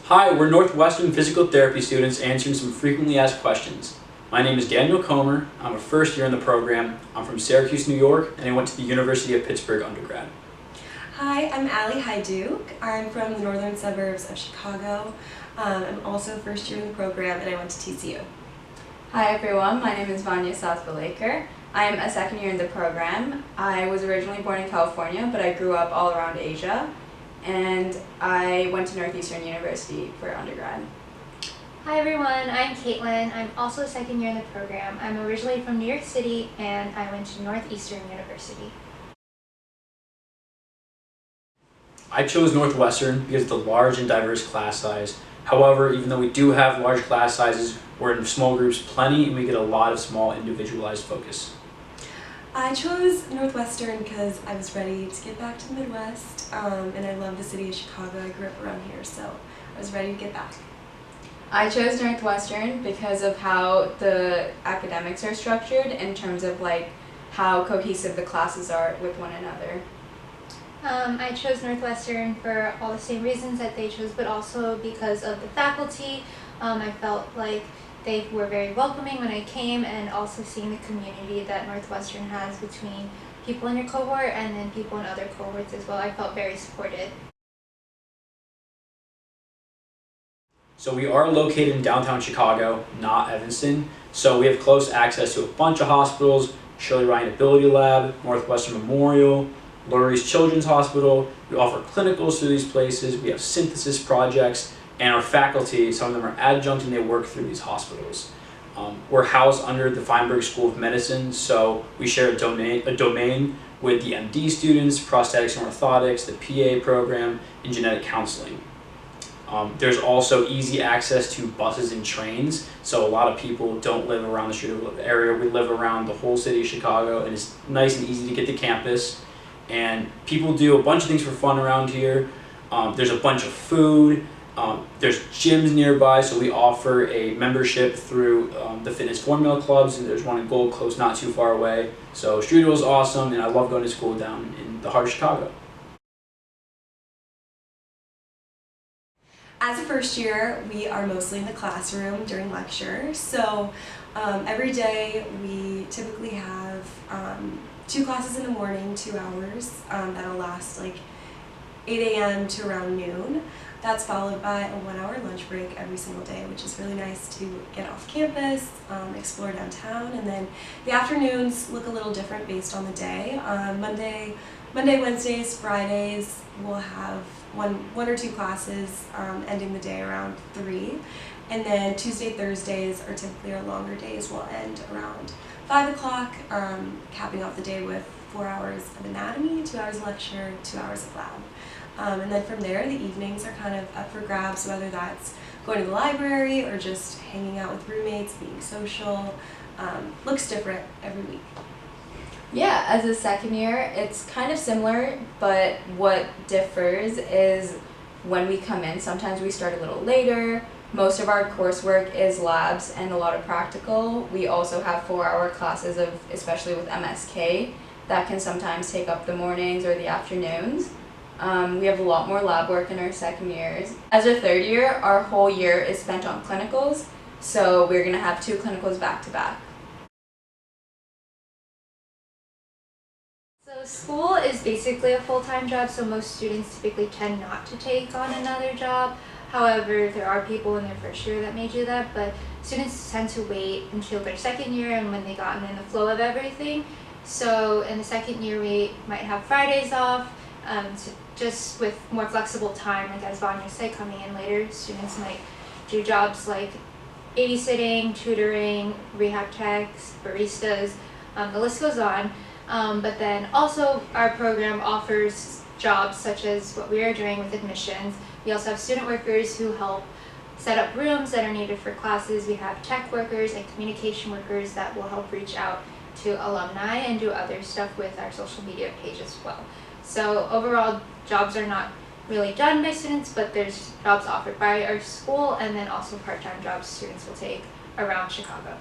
Hi, we're Northwestern physical therapy students answering some frequently asked questions. My name is Daniel Comer. I'm a first year in the program. I'm from Syracuse, New York, and I went to the University of Pittsburgh undergrad. Hi, I'm Allie Hyduke. I'm from the northern suburbs of Chicago. I'm also first year in the program and I went to TCU. Hi everyone, my name is Vanya Southville-Laker. I'm a second year in the program. I was originally born in California, but I grew up all around Asia. And I went to Northeastern University for undergrad. Hi everyone, I'm Caitlin. I'm also a second year in the program. I'm originally from New York City and I went to Northeastern University. I chose Northwestern because of the large and diverse class size. However, even though we do have large class sizes, we're in small groups plenty and we get a lot of small individualized focus. I chose Northwestern because I was ready to get back to the Midwest, and I love the city of Chicago. I grew up around here, so I was ready to get back. I chose Northwestern because of how the academics are structured in terms of how cohesive the classes are with one another. I chose Northwestern for all the same reasons that they chose, but also because of the faculty. I felt like they were very welcoming when I came, and also seeing the community that Northwestern has between people in your cohort and then people in other cohorts as well. I felt very supported. So we are located in downtown Chicago, not Evanston. So we have close access to a bunch of hospitals: Shirley Ryan Ability Lab, Northwestern Memorial, Lurie's Children's Hospital. We offer clinicals through these places. We have synthesis projects, and our faculty, some of them are adjunct and they work through these hospitals. We're housed under the Feinberg School of Medicine, so we share a domain with the MD students, prosthetics and orthotics, the PA program, and genetic counseling. There's also easy access to buses and trains, so a lot of people don't live around the Streeterville area. We live around the whole city of Chicago, and it's nice and easy to get to campus. And people do a bunch of things for fun around here. There's a bunch of food. There's gyms nearby, so we offer a membership through the fitness formula clubs, and there's one in Gold Coast not too far away. So Streeterville is awesome, and I love going to school down in the heart of Chicago. As a first year, we are mostly in the classroom during lecture. So every day we typically have 2 classes in the morning, 2 hours. That'll last 8 a.m. to around noon. That's followed by a 1-hour lunch break every single day, which is really nice to get off campus, explore downtown, and then the afternoons look a little different based on the day. Monday, Wednesdays, Fridays, we'll have one or 2 classes ending the day around 3, and then Tuesday, Thursdays are typically our longer days. We'll end around 5 o'clock, capping off the day with 4 hours of anatomy, 2 hours of lecture, 2 hours of lab. And then from there, the evenings are kind of up for grabs, whether that's going to the library or just hanging out with roommates, being social. Looks different every week. Yeah, as a second year, it's kind of similar, but what differs is when we come in, sometimes we start a little later. Most of our coursework is labs and a lot of practical. We also have 4-hour classes especially with MSK, that can sometimes take up the mornings or the afternoons. We have a lot more lab work in our second years. As a third year, our whole year is spent on clinicals, so we're going to have 2 clinicals back to back. So school is basically a full-time job, so most students typically tend not to take on another job. However, there are people in their first year that may do that, but students tend to wait until their second year and when they've gotten in the flow of everything. So in the second year, we might have Fridays off, just with more flexible time. Like as Vanya said, coming in later, students might do jobs like babysitting, tutoring, rehab techs, baristas, the list goes on. But then also our program offers jobs such as what we are doing with admissions. We also have student workers who help set up rooms that are needed for classes. We have tech workers and communication workers that will help reach out to alumni and do other stuff with our social media page as well. So overall, jobs are not really done by students, but there's jobs offered by our school, and then also part-time jobs students will take around Chicago.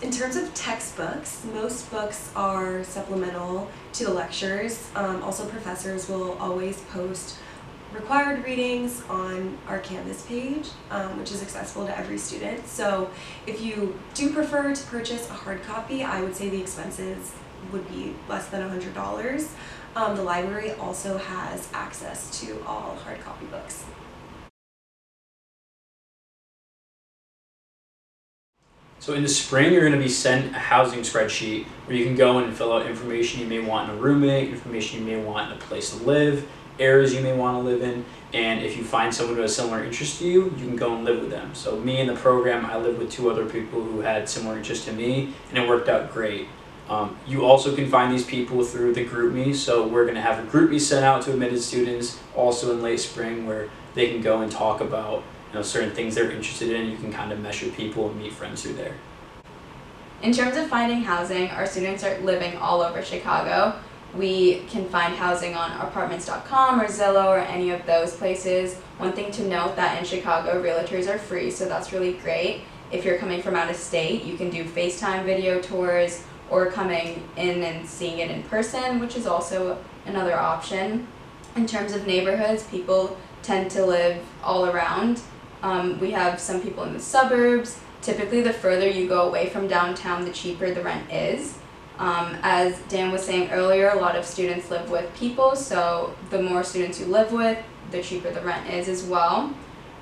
In terms of textbooks, most books are supplemental to the lectures. Also, professors will always post required readings on our Canvas page, which is accessible to every student. So if you do prefer to purchase a hard copy, I would say the expenses would be less than $100. The library also has access to all hard copy books. So in the spring, you're going to be sent a housing spreadsheet where you can go and fill out information you may want in a roommate, information you may want in a place to live, areas you may want to live in, and if you find someone who has similar interests to you, you can go and live with them. So me in the program, I lived with 2 other people who had similar interests to me, and it worked out great. You also can find these people through the GroupMe, so we're going to have a GroupMe sent out to admitted students also in late spring where they can go and talk about certain things they're interested in. You can kind of measure people and meet friends through there. In terms of finding housing, our students are living all over Chicago. We can find housing on apartments.com or Zillow or any of those places. One thing to note that in Chicago, realtors are free, so that's really great. If you're coming from out of state, you can do FaceTime video tours or coming in and seeing it in person, which is also another option. In terms of neighborhoods, people tend to live all around. We have some people in the suburbs. Typically, the further you go away from downtown, the cheaper the rent is. As Dan was saying earlier, a lot of students live with people, so the more students you live with, the cheaper the rent is as well.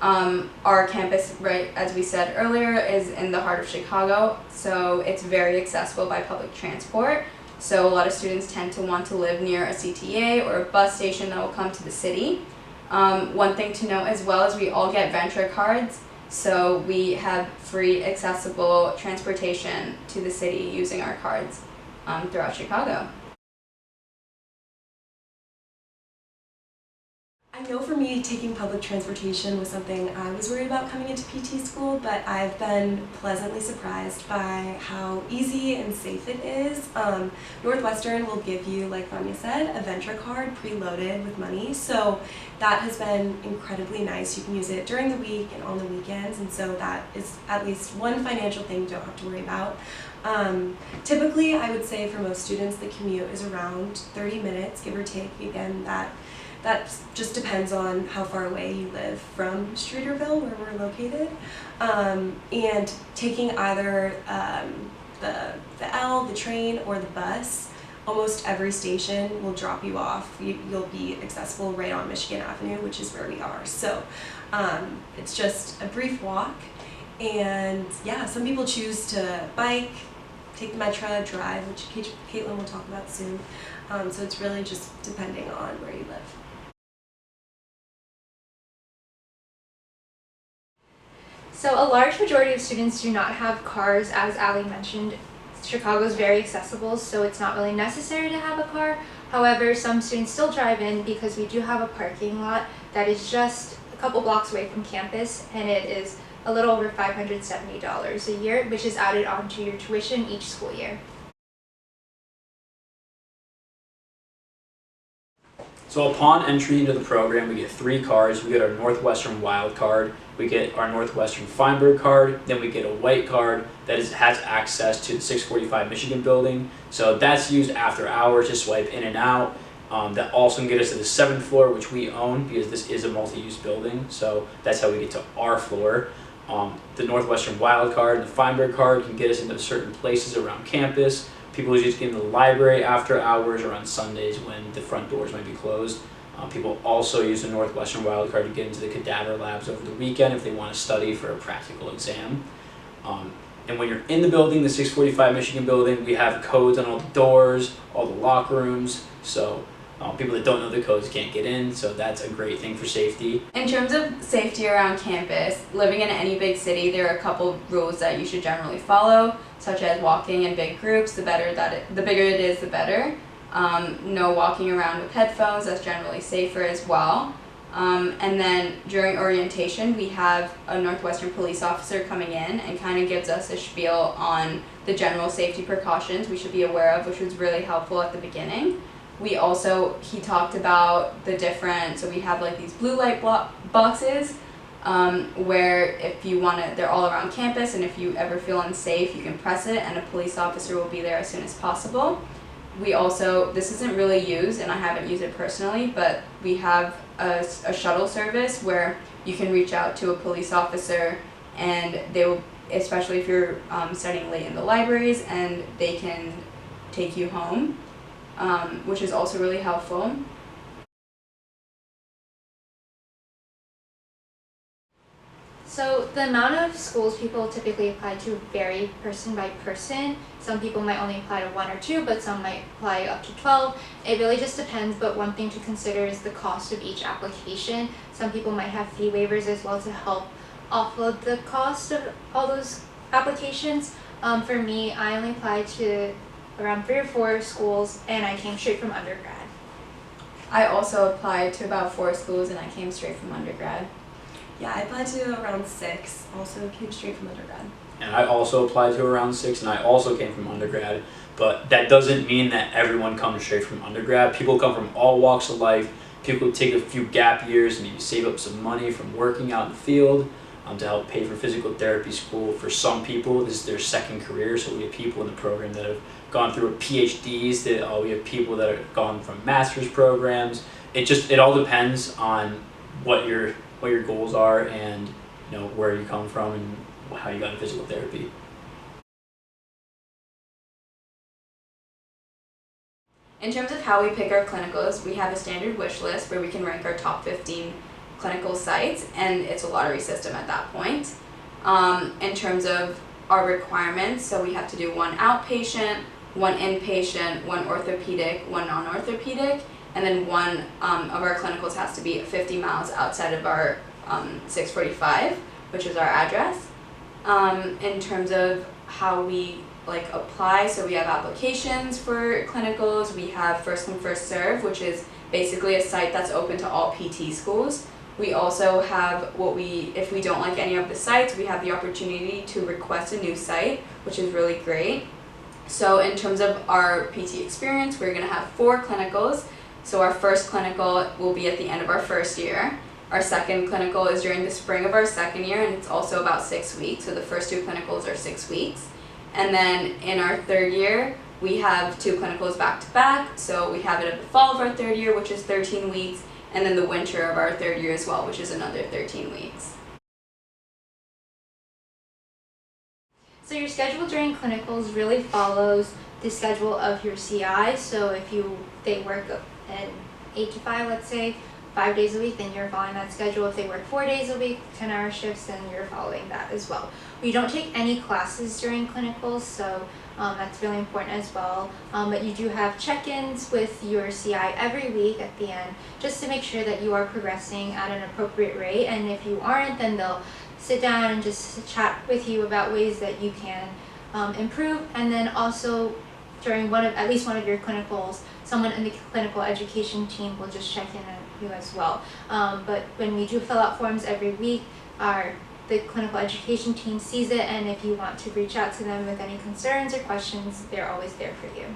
Our campus, right, as we said earlier, is in the heart of Chicago, so it's very accessible by public transport. So a lot of students tend to want to live near a CTA or a bus station that will come to the city. One thing to note as well is we all get Venture cards, so we have free accessible transportation to the city using our cards throughout Chicago. I know for me, taking public transportation was something I was worried about coming into PT school, but I've been pleasantly surprised by how easy and safe it is. Northwestern will give you, like Vanya said, a Venture card preloaded with money, so that has been incredibly nice. You can use it during the week and on the weekends, and so that is at least one financial thing you don't have to worry about. Typically, I would say for most students, the commute is around 30 minutes, give or take. Again, that just depends on how far away you live from Streeterville, where we're located. And taking either the train, or the bus, almost every station will drop you off. You'll be accessible right on Michigan Avenue, which is where we are. So it's just a brief walk. And yeah, some people choose to bike, take the Metro, drive, which Caitlin will talk about soon. So it's really just depending on where you live. So a large majority of students do not have cars. As Ali mentioned, Chicago is very accessible, so it's not really necessary to have a car. However, some students still drive in because we do have a parking lot that is just a couple blocks away from campus, and it is a little over $570 a year, which is added onto your tuition each school year. So upon entry into the program, we get 3 cards. We get our Northwestern Wild card, we get our Northwestern Feinberg card, then we get a white card that has access to the 645 Michigan building. So that's used after hours to swipe in and out. That also can get us to the 7th floor, which we own because this is a multi-use building. So that's how we get to our floor. The Northwestern Wild card and the Feinberg card can get us into certain places around campus. People usually get in the library after hours or on Sundays when the front doors might be closed. People also use the Northwestern Wild card to get into the cadaver labs over the weekend if they want to study for a practical exam. And when you're in the building, the 645 Michigan building, we have codes on all the doors, all the locker rooms. So people that don't know the codes can't get in, so that's a great thing for safety. In terms of safety around campus, living in any big city, there are a couple rules that you should generally follow, such as walking in big groups. The bigger it is, the better. No walking around with headphones, that's generally safer as well. And then during orientation, we have a Northwestern police officer coming in and kind of gives us a spiel on the general safety precautions we should be aware of, which was really helpful at the beginning. He talked about the different, so we have like these blue light boxes where if you want to, they're all around campus, and if you ever feel unsafe, you can press it and a police officer will be there as soon as possible. We also, this isn't really used and I haven't used it personally, but we have a shuttle service where you can reach out to a police officer and they will, especially if you're studying late in the libraries, and they can take you home, which is also really helpful. So the amount of schools people typically apply to vary person by person. Some people might only apply to 1 or 2, but some might apply up to 12. It really just depends, but one thing to consider is the cost of each application. Some people might have fee waivers as well to help offload the cost of all those applications. For me, I only applied to around 3 or 4 schools and I came straight from undergrad. I also applied to about 4 schools and I came straight from undergrad. Yeah, I applied to around 6, also came straight from undergrad. And I also applied to around 6, and I also came from undergrad. But that doesn't mean that everyone comes straight from undergrad. People come from all walks of life. People take a few gap years and maybe save up some money from working out in the field to help pay for physical therapy school. For some people, this is their second career. So we have people in the program that have gone through PhDs. We have people that have gone from master's programs. It all depends on what your goals are, and where you come from and how you got into physical therapy. In terms of how we pick our clinicals, we have a standard wish list where we can rank our top 15 clinical sites, and it's a lottery system at that point. In terms of our requirements, so we have to do 1 outpatient, 1 inpatient, 1 orthopedic, 1 non-orthopedic, and then 1 of our clinicals has to be 50 miles outside of our 645, which is our address. In terms of how we apply, so we have applications for clinicals, we have first come first serve, which is basically a site that's open to all PT schools. We also have if we don't like any of the sites, we have the opportunity to request a new site, which is really great. So in terms of our PT experience, we're going to have 4 clinicals. So our first clinical will be at the end of our first year. Our second clinical is during the spring of our second year, and it's also about 6 weeks. So the first 2 clinicals are 6 weeks. And then in our third year, we have 2 clinicals back to back. So we have it at the fall of our third year, which is 13 weeks, and then the winter of our third year as well, which is another 13 weeks. So your schedule during clinicals really follows the schedule of your CI. So if they work an 8 to 5, let's say, 5 days a week, then you're following that schedule. If they work 4 days a week, 10-hour shifts, then you're following that as well. We don't take any classes during clinicals, so that's really important as well. But you do have check-ins with your CI every week at the end, just to make sure that you are progressing at an appropriate rate. And if you aren't, then they'll sit down and just chat with you about ways that you can improve. And then also during at least one of your clinicals, someone in the clinical education team will just check in on you as well. But when we do fill out forms every week, the clinical education team sees it, and if you want to reach out to them with any concerns or questions, they're always there for you.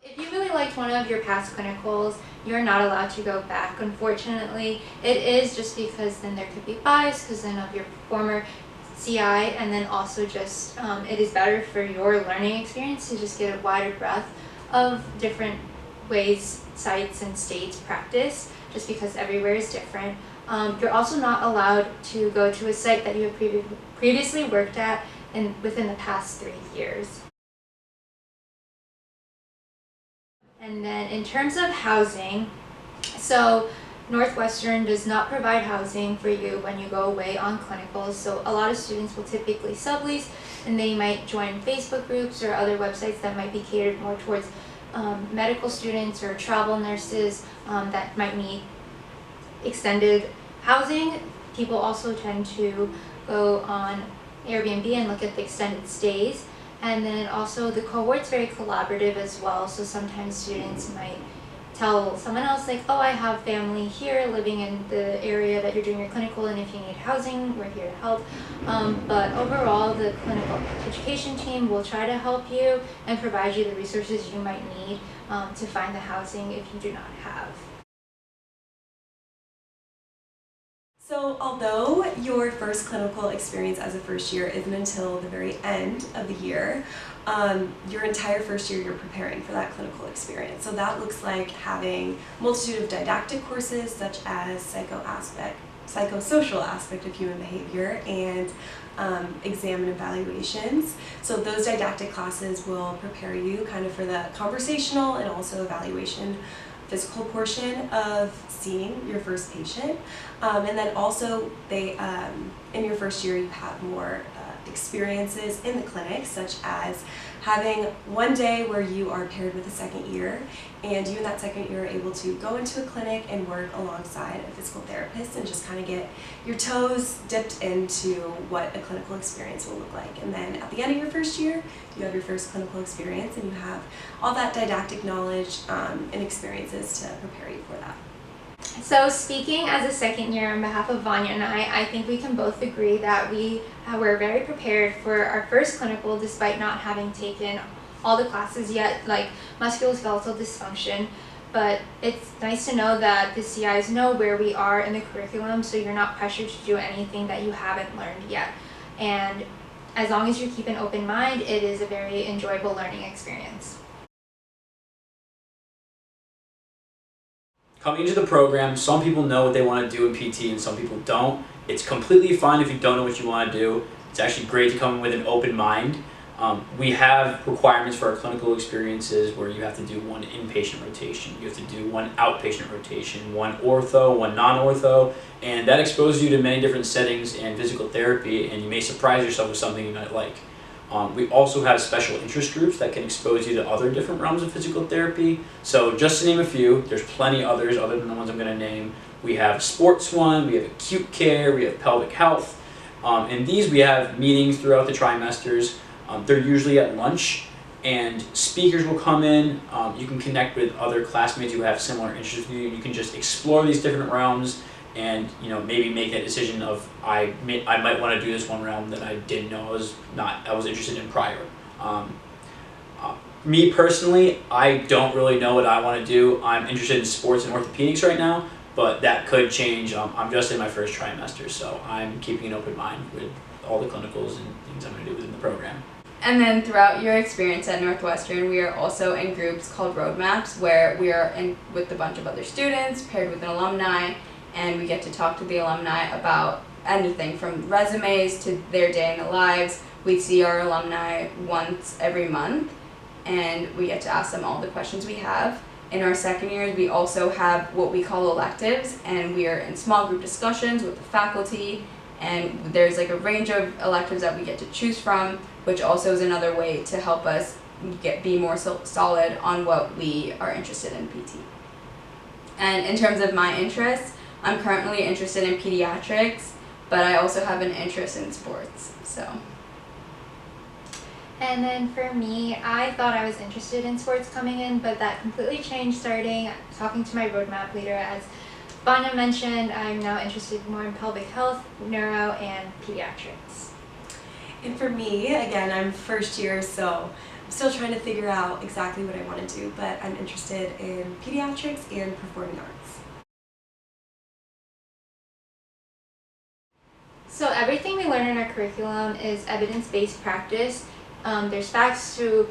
If you really liked one of your past clinicals, you're not allowed to go back, unfortunately. It is just because then there could be bias because then of your former CI, and then also just it is better for your learning experience to just get a wider breadth of different ways sites and states practice, just because everywhere is different. You're also not allowed to go to a site that you have previously worked at within the past 3 years. And then in terms of housing, so Northwestern does not provide housing for you when you go away on clinicals, so a lot of students will typically sublease, and they might join Facebook groups or other websites that might be catered more towards medical students or travel nurses that might need extended housing. People also tend to go on Airbnb and look at the extended stays. And then also the cohort's very collaborative as well, so sometimes students might tell someone else like, oh, I have family here living in the area that you're doing your clinical, and if you need housing, we're here to help. But overall, the clinical education team will try to help you and provide you the resources you might need to find the housing if you do not have. So although your first clinical experience as a first year isn't until the very end of the year, your entire first year you're preparing for that clinical experience. So that looks like having a multitude of didactic courses such as psychosocial aspect of human behavior and exam and evaluations. So those didactic classes will prepare you kind of for the conversational and also evaluation physical portion of seeing your first patient. And then also in your first year you have more experiences in the clinic, such as having one day where you are paired with a second year, and you in that second year are able to go into a clinic and work alongside a physical therapist and just kind of get your toes dipped into what a clinical experience will look like. And then at the end of your first year, you have your first clinical experience and you have all that didactic knowledge and experiences to prepare you for that. So speaking as a second year on behalf of Vanya and I think we can both agree that we were very prepared for our first clinical despite not having taken all the classes yet, like musculoskeletal dysfunction. But it's nice to know that the CIs know where we are in the curriculum, so you're not pressured to do anything that you haven't learned yet. And as long as you keep an open mind, it is a very enjoyable learning experience. Coming into the program, some people know what they want to do in PT and some people don't. It's completely fine if you don't know what you want to do. It's actually great to come in with an open mind. We have requirements for our clinical experiences where you have to do one inpatient rotation, you have to do one outpatient rotation, one ortho, one non-ortho, and that exposes you to many different settings and physical therapy, and you may surprise yourself with something you might like. We also have special interest groups that can expose you to other different realms of physical therapy. So just to name a few, there's plenty others other than the ones I'm going to name. We have a sports one, we have acute care, we have pelvic health. And these we have meetings throughout the trimesters. They're usually at lunch, and speakers will come in. You can connect with other classmates who have similar interests with you. You can just explore these different realms and maybe make that decision of I might want to do this one realm that I didn't know I was interested in prior. Me personally, I don't really know what I want to do. I'm interested in sports and orthopedics right now, but that could change. I'm just in my first trimester, so I'm keeping an open mind with all the clinicals and things I'm going to do within the program. And then throughout your experience at Northwestern, we are also in groups called roadmaps, where we are in with a bunch of other students paired with an alumni, and we get to talk to the alumni about anything from resumes to their day in the lives. We see our alumni once every month, and we get to ask them all the questions we have. In our second years, we also have what we call electives, and we are in small group discussions with the faculty, and there's like a range of electives that we get to choose from, which also is another way to help us be more solid on what we are interested in PT. And in terms of my interests, I'm currently interested in pediatrics, but I also have an interest in sports, so. And then for me, I thought I was interested in sports coming in, but that completely changed starting talking to my roadmap leader. As Vanya mentioned, I'm now interested more in pelvic health, neuro, and pediatrics. And for me, again, I'm first year, so I'm still trying to figure out exactly what I want to do, but I'm interested in pediatrics and performing arts. So everything we learn in our curriculum is evidence-based practice. There's facts to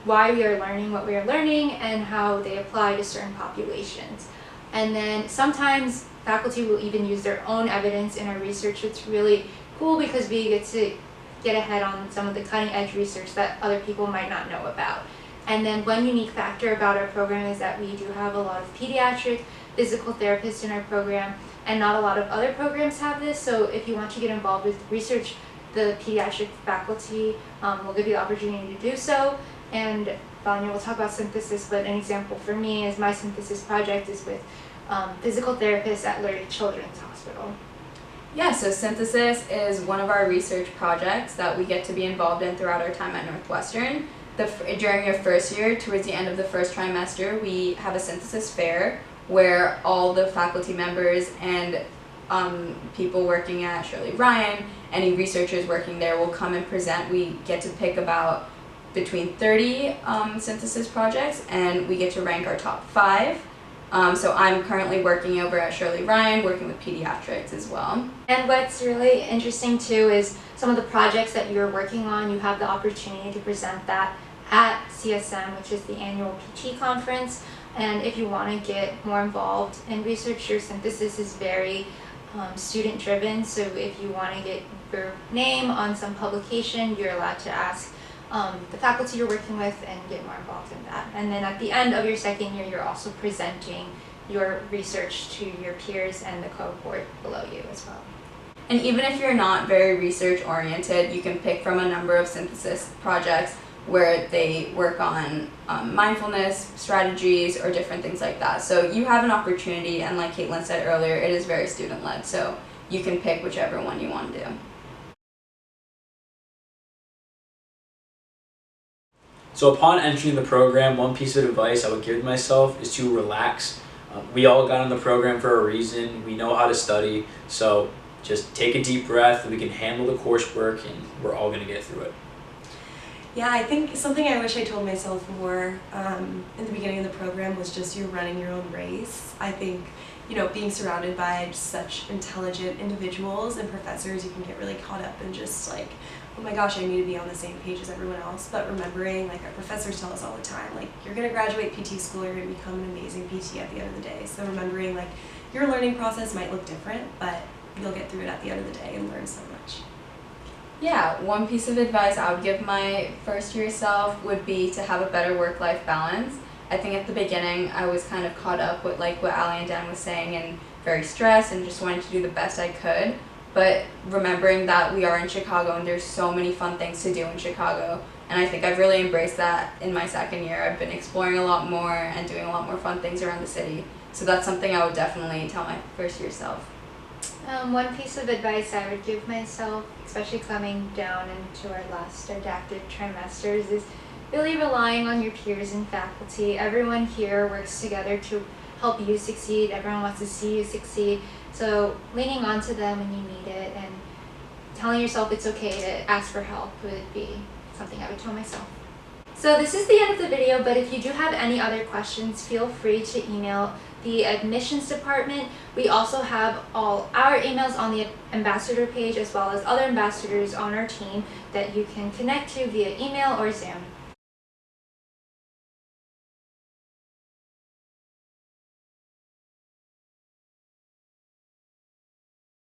why we are learning what we are learning and how they apply to certain populations. And then sometimes faculty will even use their own evidence in our research. It's really cool because we get to get ahead on some of the cutting edge research that other people might not know about. And then one unique factor about our program is that we do have a lot of pediatric physical therapists in our program, and not a lot of other programs have this. So if you want to get involved with research, the pediatric faculty will give you the opportunity to do so. And Vanya will talk about synthesis, but an example for me is my synthesis project is with physical therapists at Lurie Children's Hospital. Yeah, so synthesis is one of our research projects that we get to be involved in throughout our time at Northwestern. During your first year, towards the end of the first trimester, we have a synthesis fair where all the faculty members and people working at Shirley Ryan, any researchers working there will come and present. We get to pick about between 30 synthesis projects, and we get to rank our top 5. So I'm currently working over at Shirley Ryan, working with pediatrics as well. And what's really interesting too is some of the projects that you're working on, you have the opportunity to present that at CSM, which is the annual PT conference. And if you want to get more involved in research, your synthesis is very student driven. So if you want to get your name on some publication, you're allowed to ask the faculty you're working with and get more involved in that. And then at the end of your second year, you're also presenting your research to your peers and the cohort below you as well. And even if you're not very research oriented, you can pick from a number of synthesis projects where they work on mindfulness strategies or different things like that. So you have an opportunity, and like Caitlin said earlier, it is very student led, so you can pick whichever one you want to do. So upon entering the program, one piece of advice I would give myself is to relax. We all got in the program for a reason. We know how to study, so just take a deep breath. We can handle the coursework, and we're all going to get through it. Yeah, I think something I wish I told myself more in the beginning of the program was just you're running your own race. I think, being surrounded by such intelligent individuals and professors, you can get really caught up in just like, oh my gosh, I need to be on the same page as everyone else. But remembering, like our professors tell us all the time, like you're going to graduate PT school, you're going to become an amazing PT at the end of the day. So remembering like your learning process might look different, but you'll get through it at the end of the day and learn so much. Yeah, one piece of advice I would give my first year self would be to have a better work-life balance. I think at the beginning I was kind of caught up with like what Ali and Dan was saying and very stressed and just wanted to do the best I could. But remembering that we are in Chicago and there's so many fun things to do in Chicago, and I think I've really embraced that in my second year. I've been exploring a lot more and doing a lot more fun things around the city. So that's something I would definitely tell my first year self. One piece of advice I would give myself, especially coming down into our last didactic trimesters, is really relying on your peers and faculty. Everyone here works together to help you succeed. Everyone wants to see you succeed. So leaning onto them when you need it and telling yourself it's okay to ask for help would be something I would tell myself. So this is the end of the video, but if you do have any other questions, feel free to email the admissions department. We also have all our emails on the ambassador page as well as other ambassadors on our team that you can connect to via email or Zoom.